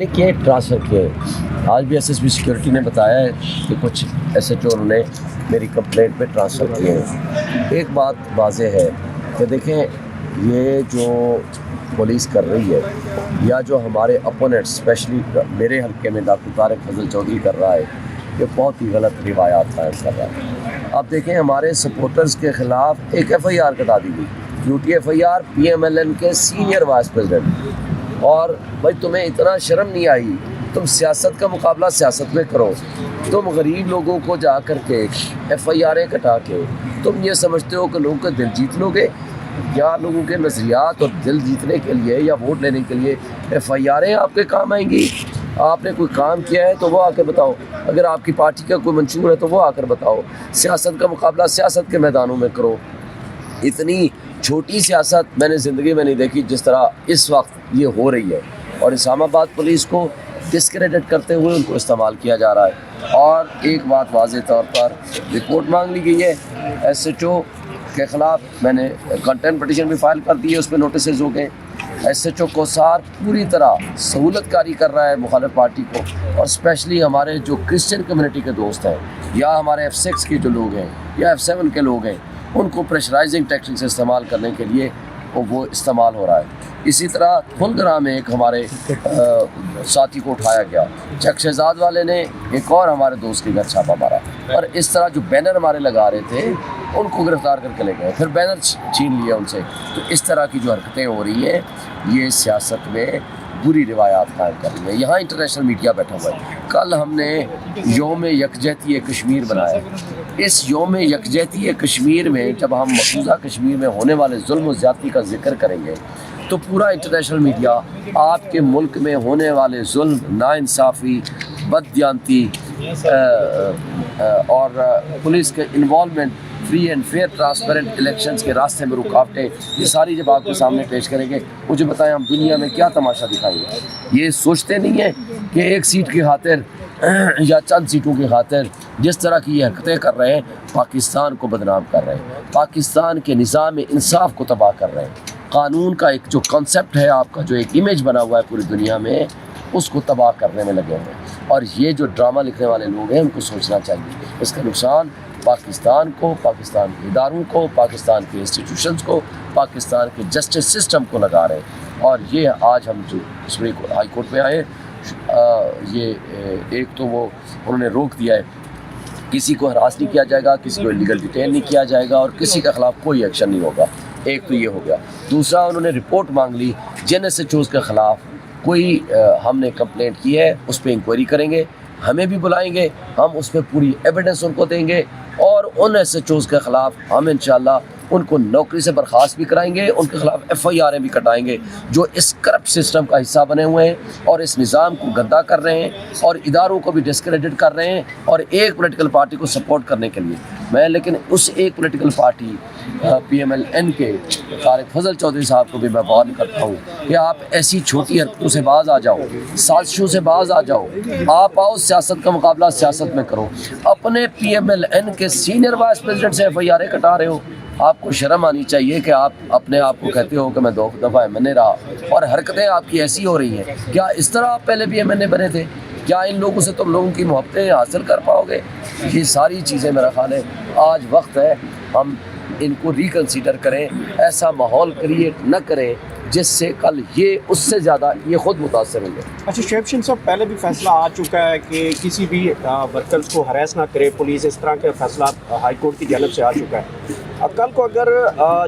किए ट्रांसफ़र किए। आज भी एसएसबी सिक्योरिटी ने बताया है कि कुछ एसएचओ ने मेरी कंप्लेंट पे ट्रांसफ़र किए हैं। एक बात वाज़ेह है कि देखें, ये जो पुलिस कर रही है या जो हमारे अपोनेंट स्पेशली मेरे हल्के में डॉक्टर तारिक फजल चौधरी कर रहा है, ये बहुत ही गलत रिवायात कायम कर रहा है। अब देखें, हमारे सपोर्टर्स के ख़िलाफ़ एक FIR कटा दी गई, यूटी FIR PMLN के सीनियर वाइस प्रेसिडेंट। और भाई, तुम्हें इतना शर्म नहीं आई? तुम सियासत का मुकाबला सियासत में करो। तुम गरीब लोगों को जा कर के FIR कटा के तुम ये समझते हो कि लोगों का दिल जीत लोगे? क्या लोगों के नज़रियात और दिल जीतने के लिए या वोट लेने के लिए FIR आपके काम आएंगी? आपने कोई काम किया है तो वो आकर बताओ। अगर आपकी पार्टी का कोई मंशूर है तो वो आकर बताओ। सियासत का मुकाबला सियासत के मैदानों में करो। इतनी छोटी सियासत मैंने ज़िंदगी में नहीं देखी जिस तरह इस वक्त ये हो रही है। और इस्लामाबाद पुलिस को डिस्क्रेडिट करते हुए उनको इस्तेमाल किया जा रहा है। और एक बात वाज़ेह तौर पर रिपोर्ट मांग ली गई है SHO के ख़िलाफ़। मैंने कंटेम्प्ट पिटीशन भी फाइल कर दी है, उसमें नोटिस हो गए। SHO कोसार पूरी तरह सहूलतकारी कर रहा है मुखालिफ पार्टी को, और स्पेशली हमारे जो क्रिश्चियन कम्युनिटी के दोस्त हैं या हमारे F6 के जो लोग हैं या F7 के लोग हैं, उनको प्रेशराइजिंग टेक्निक्स इस्तेमाल करने के लिए वो इस्तेमाल हो रहा है। इसी तरह फुलगरा में एक हमारे साथी को उठाया गया, चक शहजाद वाले ने एक और हमारे दोस्त के घर छापा मारा, और इस तरह जो बैनर हमारे लगा रहे थे उनको गिरफ्तार करके ले गए, फिर बैनर छीन लिया उनसे। तो इस तरह की जो हरकतें हो रही हैं, ये सियासत में बुरी रिवायात कायम कर रही है। यहाँ इंटरनेशनल मीडिया बैठा हुआ है। कल हमने योम यकजहती कश्मीर बनाया। इस योम यकजहती कश्मीर में जब हम मकबूजा कश्मीर में होने वाले जुल्म और ज़्यादती का जिक्र करेंगे तो पूरा इंटरनेशनल मीडिया आपके मुल्क में होने वाले जुल्म, नाइंसाफ़ी, बददियानती और पुलिस के involvement, free and fair transparent elections के रास्ते में रुकावटें, ये सारी जब आपके सामने पेश करेंगे, मुझे बताएं हम दुनिया में क्या तमाशा दिखाएंगे। ये सोचते नहीं है कि एक सीट की खातिर या चंद सीटों की खातिर जिस तरह की ये हरकतें कर रहे हैं, पाकिस्तान को बदनाम कर रहे हैं, पाकिस्तान के निज़ाम इंसाफ को तबाह कर रहे हैं, कानून का एक जो कॉन्सेप्ट है, आपका जो एक इमेज बना हुआ है पूरी दुनिया में, उसको तबाह करने में लगे हुए हैं। और ये जो ड्रामा लिखने वाले लोग हैं, उनको सोचना चाहिए इसका नुकसान पाकिस्तान को, पाकिस्तान के इदारों को, पाकिस्तान के इंस्टीट्यूशंस को, पाकिस्तान के जस्टिस सिस्टम को लगा रहे हैं। और ये आज हम जो सुप्रीम हाई कोर्ट में आए, ये एक तो वो उन्होंने रोक दिया है, किसी को हरास नहीं किया जाएगा, किसी को इलीगल डिटेन नहीं किया जाएगा और किसी के ख़िलाफ़ कोई एक्शन नहीं होगा। एक तो ये हो गया। दूसरा, उन्होंने रिपोर्ट मांग ली जिन SHOs के ख़िलाफ़ कोई हमने कंप्लेंट की है, उस पर इंक्वायरी करेंगे, हमें भी बुलाएंगे, हम उस पर पूरी एविडेंस उनको देंगे, और उन SHOs के ख़िलाफ़ हम इंशाल्लाह उनको नौकरी से बर्खास्त भी कराएंगे, उनके ख़िलाफ़ FIR भी कटाएंगे जो इस करप्ट सिस्टम का हिस्सा बने हुए हैं और इस निज़ाम को गंदा कर रहे हैं और इदारों को भी डिस्क्रेडिट कर रहे हैं, और एक पॉलिटिकल पार्टी को सपोर्ट करने के लिए। मैं लेकिन उस एक पॉलिटिकल पार्टी PMLN के तारिक फजल चौधरी साहब को भी मैं वार्न करता हूँ कि आप ऐसी छोटी हरकतों से बाज़ आ जाओ, साजिशों से बाज़ आ जाओ। आप आओ, सियासत का मुकाबला सियासत में करो। अपने PMLN के सीनियर वाइस प्रेसिडेंट से FIR कटा रहे हो। आपको शर्म आनी चाहिए कि आप अपने आप को कहते हो कि मैं 2 दफ़ा MNA रहा, और हरकतें आपकी ऐसी हो रही हैं। क्या इस तरह आप पहले भी MNA बने थे? क्या इन लोगों से तुम लोगों की मोहब्बतें हासिल कर पाओगे? ये सारी चीज़ें मेरा ख्याल है आज वक्त है हम इनको रिकन्सिडर करें, ऐसा माहौल क्रिएट न करें जिससे कल ये उससे ज़्यादा ये ख़ुद मुतासर होंगे। अच्छा शेफशन साहब, पहले भी फैसला आ चुका है कि किसी भी वर्कर्स को हरास ना करे पुलिस, इस तरह का फैसला हाई कोर्ट की जानब से आ चुका है। कल को अगर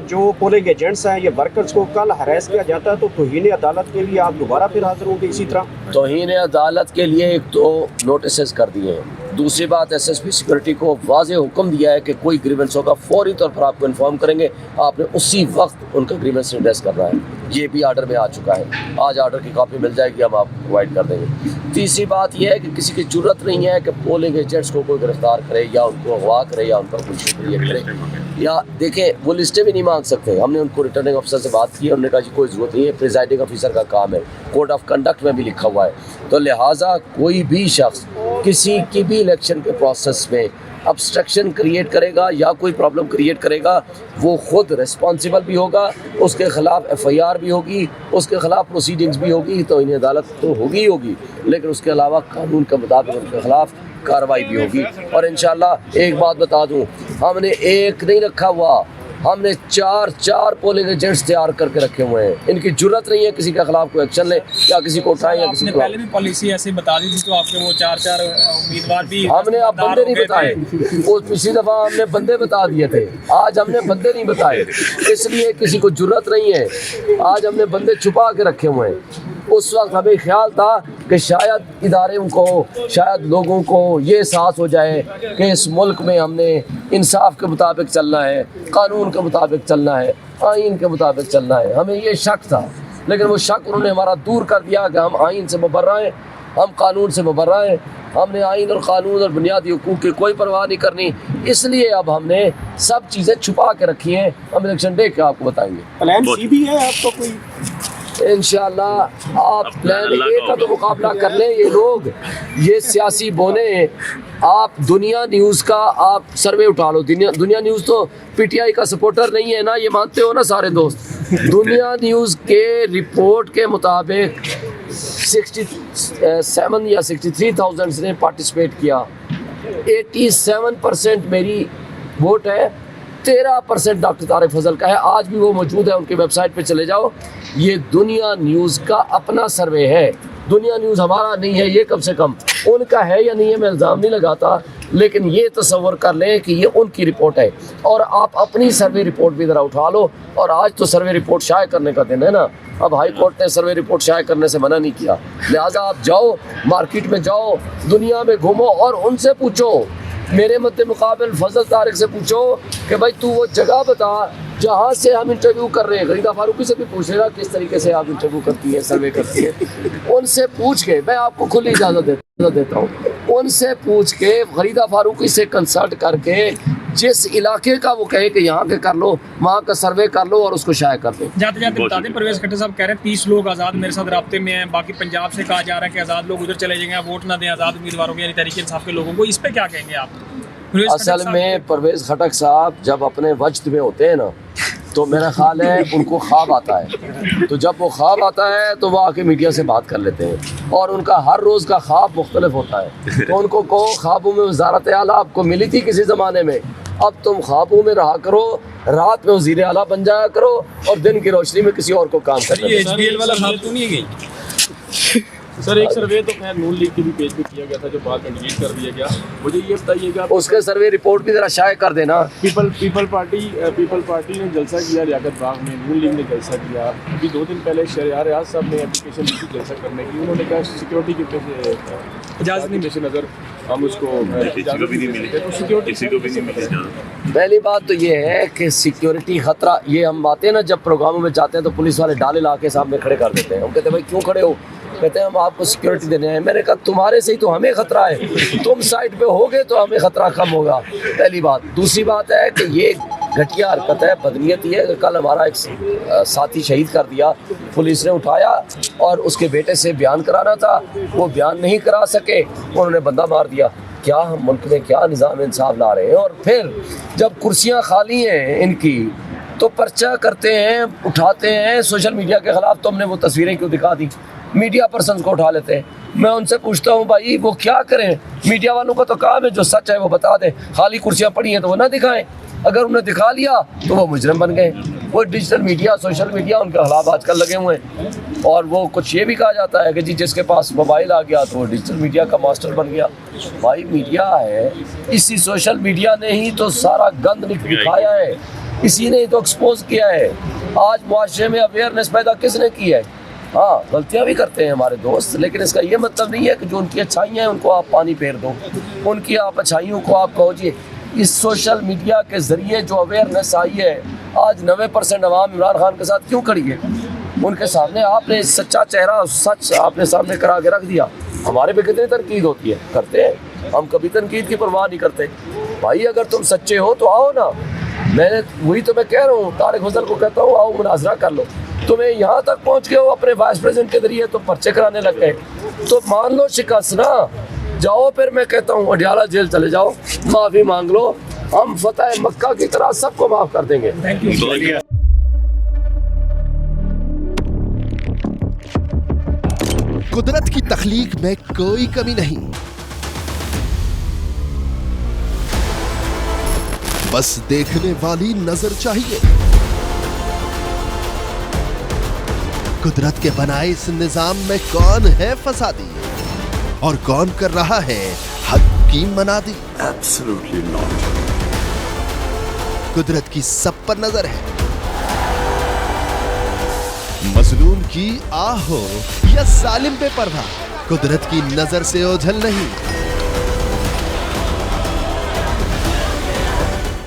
जो पोलिंग एजेंट्स हैं या वर्कर्स को कल हरास किया जाता है तो तौहीन अदालत के लिए आप दोबारा फिर हाजिर होंगे इसी तरह? तौहीन अदालत के लिए एक तो नोटिस कर दिए हैं, दूसरी बात SSP सिक्योरिटी को वाज़ेह हुक्म दिया है कि कोई ग्रीवेंस होगा फौरी तौर पर आपको इन्फॉर्म करेंगे, आपने उसी वक्त उनका ग्रीवेंस एड्रेस करना है। ये भी आर्डर में आ चुका है, आज आर्डर की कॉपी मिल जाएगी, हम आपको प्रोवाइड कर देंगे। तीसरी बात यह है कि किसी की ज़रूरत नहीं है कि पोलिंग एजेंट्स को कोई गिरफ्तार करे या उनको अगवा करे या उन पर कुछ शुक्रिया करे, या देखें वो लिस्टें भी नहीं मांग सकते। हमने उनको रिटर्निंग ऑफिसर से बात की, उन्होंने कहा जी कोई ज़रूरत नहीं है, प्रिजाइडिंग ऑफिसर का काम है, कोड ऑफ कंडक्ट में भी लिखा हुआ है। तो लिहाजा कोई भी शख्स किसी की भी इलेक्शन के प्रोसेस में ऑब्स्ट्रक्शन क्रिएट करेगा या कोई प्रॉब्लम क्रिएट करेगा वो खुद रिस्पॉन्सिबल भी होगा, उसके ख़िलाफ़ FIR भी होगी, उसके ख़िलाफ़ प्रोसीडिंग्स भी होगी, तो इन्हें अदालत तो होगी ही होगी, लेकिन उसके अलावा कानून के मुताबिक उनके ख़िलाफ़ कार्रवाई भी होगी। और इंशाअल्लाह एक बात बता दूं, हमने एक नहीं रखा हुआ, हमने चार पोलिंग एजेंट्स तैयार करके रखे हुए हैं। इनकी जरूरत नहीं है किसी के खिलाफ कोई एक्शन ले या किसी को उठाए या किसी को। पहले भी पॉलिसी ऐसे बता दी थी तो आपके वो चार उम्मीदवार भी हमने अब बंदे नहीं बताए, वो पिछली दफा हमने बंदे बता दिए थे, आज हमने बंदे नहीं बताए, इसलिए किसी को जरूरत नहीं है। आज हमने बंदे छुपा के रखे हुए हैं। उस वक्त हमें ख्याल था कि शायद इदारे को, शायद लोगों को ये एहसास हो जाए कि इस मुल्क में हमने इंसाफ के मुताबिक चलना है, कानून के मुताबिक चलना है, आइन के मुताबिक चलना है। हमें ये शक था, लेकिन वो शक उन्होंने हमारा दूर कर दिया कि हम आइन से मुबर्रा हैं, हम कानून से मुबर्रा हैं, हमने आइन और कानून और बुनियादी हुकूक की कोई परवाह नहीं करनी। इसलिए अब हमने सब चीज़ें छुपा के रखी हैं। हम इलेक्शन डे के आपको बताएंगे। प्लान सी भी है आपका कोई? इंशाअल्लाह आप प्लान ए का तो मुकाबला कर लें। ये लोग, ये सियासी बोने, आप दुनिया न्यूज़ का आप सर्वे उठा लो। दुनिया न्यूज़ तो PTI का सपोर्टर नहीं है ना, ये मानते हो ना सारे दोस्त। दुनिया न्यूज़ के रिपोर्ट के मुताबिक 67 या 63,000 ने पार्टिसिपेट किया। 87% मेरी वोट है, 13% डॉक्टर तारिक फजल का है। आज भी वो मौजूद है, उनकी वेबसाइट पे चले जाओ। ये दुनिया न्यूज़ का अपना सर्वे है, दुनिया न्यूज़ हमारा नहीं है। ये कम से कम उनका है या नहीं है मैं इल्ज़ाम नहीं लगाता, लेकिन ये तसव्वुर कर लें कि ये उनकी रिपोर्ट है। और आप अपनी सर्वे रिपोर्ट भी ज़रा उठा लो। और आज तो सर्वे रिपोर्ट शाये करने का दिन है ना, अब हाई कोर्ट ने सर्वे रिपोर्ट शाये करने से मना नहीं किया, लिहाजा आप जाओ, मार्केट में जाओ, दुनिया में घूमो और उनसे पूछो। मेरे मद्दे मुकाबिल फजल तारिक से पूछो कि भाई तू वो जगह बता जहाँ से हम इंटरव्यू कर रहे हैं। गरीदा फारूकी से भी पूछेगा किस तरीके से आप इंटरव्यू करती है, सर्वे करती है। उनसे पूछ के, मैं आपको खुली इजाज़त देता हूँ, उनसे पूछ के गरीदा फारूकी से कंसल्ट करके जिस इलाके का वो कहे कि यहाँ के कर लो, वहाँ का सर्वे कर लो और उसको शाये कर दो। जाते जाते बता दें, परवेज खट्टर साहब कह रहे हैं 30 लोग आज़ाद मेरे साथ राब्ते में हैं। बाकी पंजाब से कहा जा रहा है कि आज़ाद लोग उधर चले जाएंगे, वोट ना दें आज़ाद उम्मीदवारों के, यानी तहरीक इंसाफ के लोगों को। इस पर क्या कहेंगे आप? असल में परवेज़ खटक साहब जब अपने वजद में होते हैं ना, तो मेरा ख्याल है उनको ख्वाब आता है। तो जब वो ख्वाब आता है तो वो आके मीडिया से बात कर लेते हैं, और उनका हर रोज़ का ख्वाब मुख्तलिफ होता है। तो उनको कहो ख्वाबों में वज़ारत आला आपको मिली थी किसी ज़माने में, अब तुम ख्वाबों में रहा करो, रात में वज़ीर आला बन जाया करो और दिन की रोशनी में किसी और को काम करना। ये HBL वाला ख्वाब तो नहीं गई सर? एक सर्वे तो खैर नून लीग के भी पेज पे किया गया था जो बाद में डिलीट कर दिया गया। मुझे ये बताइएगा, उसके सर्वे रिपोर्ट भी ज़रा शाये कर देना। पीपल पार्टी ने जलसा किया लियाकत बाग में, नून लीग ने जलसा किया। अभी 2 दिन पहले शहरियार रियाज साहब ने एप्लीकेशन दी थी जलसा करने की। उन्होंने कहा सिक्योरिटी के इजाज़त नहीं पेश नज़र हम उसको किसी को भी नहीं मिली। पहली बात तो ये है कि सिक्योरिटी खतरा, ये हम आते हैं ना जब प्रोग्रामों में जाते हैं तो पुलिस वाले डाले ला के सामने खड़े कर देते हैं। हम कहते हैं भाई क्यों खड़े हो? कहते हैं हम आपको सिक्योरिटी देने हैं। मैंने कहा तुम्हारे से ही तो हमें खतरा है, तुम साइड पे होगे तो हमें खतरा कम होगा। पहली बात। दूसरी बात है कि ये घटिया हरकत है, बदनीयत ही है। कल हमारा एक साथी शहीद कर दिया, पुलिस ने उठाया और उसके बेटे से बयान कराना था, वो बयान नहीं करा सके, उन्होंने बंदा मार दिया। क्या हम मुल्क में क्या निज़ाम इंसाफ ला रहे हैं? और फिर जब कुर्सियाँ खाली हैं इनकी तो पर्चा करते हैं, उठाते हैं सोशल मीडिया के ख़िलाफ़। तो हमने वो तस्वीरें क्यों दिखा दी? मीडिया पर्सन को उठा लेते हैं। मैं उनसे पूछता हूँ भाई वो क्या करें? मीडिया वालों का तो काम है जो सच है वो बता दें। खाली कुर्सियाँ पड़ी हैं तो वो ना दिखाएं। अगर उन्हें दिखा लिया तो वो मुजरिम बन गए। वो डिजिटल मीडिया, सोशल मीडिया उनके खिलाफ आजकल लगे हुए हैं। और वो कुछ ये भी कहा जाता है कि जी जिसके पास मोबाइल आ गया तो वो डिजिटल मीडिया का मास्टर बन गया। भाई मीडिया है, इसी सोशल मीडिया ने ही तो सारा गंद दिखाया है, इसी ने ही तो एक्सपोज किया है। आज मुआशरे में अवेयरनेस पैदा किसने की है? हाँ, गलतियाँ भी करते हैं हमारे दोस्त, लेकिन इसका ये मतलब नहीं है कि जो उनकी अच्छाइयाँ हैं उनको आप पानी फेर दो। उनकी आप अच्छाइयों को आप कहो जी। इस सोशल मीडिया के ज़रिए जो अवेयरनेस आई है, आज 90% अवाम इमरान खान के साथ क्यों खड़ी है? उनके सामने आपने सच्चा चेहरा, सच आपने सामने करा के रख दिया। हमारे पे कितनी तनकीद होती है, करते हैं हम, कभी तनकीद की परवाह नहीं करते। भाई अगर तुम सच्चे हो तो आओ ना। मैंने वही तो मैं कह रहा हूँ, तारिक फजल को कहता हूँ आओ मुनाजरा कर लो। तुम्हें यहाँ तक पहुँच गए हो अपने वाइस प्रेसिडेंट के जरिए तो पर्चे कराने लग गए, तो मान लो शिकस्त ना। जाओ, फिर मैं कहता हूँ अडियाला जेल चले जाओ, माफ़ी मांग लो, हम फतेह मक्का की तरह सबको माफ़ कर देंगे। Thank you. कुदरत की तख्लीक में कोई कमी नहीं, बस देखने वाली नजर चाहिए। कुदरत के बनाए इस निजाम में कौन है फसादी और कौन कर रहा है हक की मनादी? Absolutely not. कुदरत की सब पर नजर है, मजलूम की आह हो या जालिम पे परवाह, कुदरत की नजर से ओझल नहीं।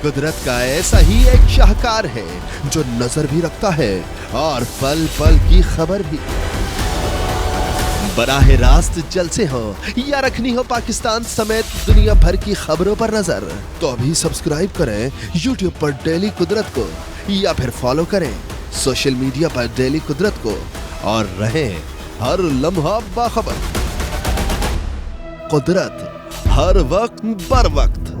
कुदरत का ऐसा ही एक शाहकार है जो नजर भी रखता है और पल पल की खबर भी। बराह रास्त जलसे हो या रखनी हो पाकिस्तान समेत दुनिया भर की खबरों पर नजर, तो अभी सब्सक्राइब करें YouTube पर डेली कुदरत को या फिर फॉलो करें सोशल मीडिया पर डेली कुदरत को और रहें हर लम्हा बाखबर। कुदरत हर वक्त बर वक्त।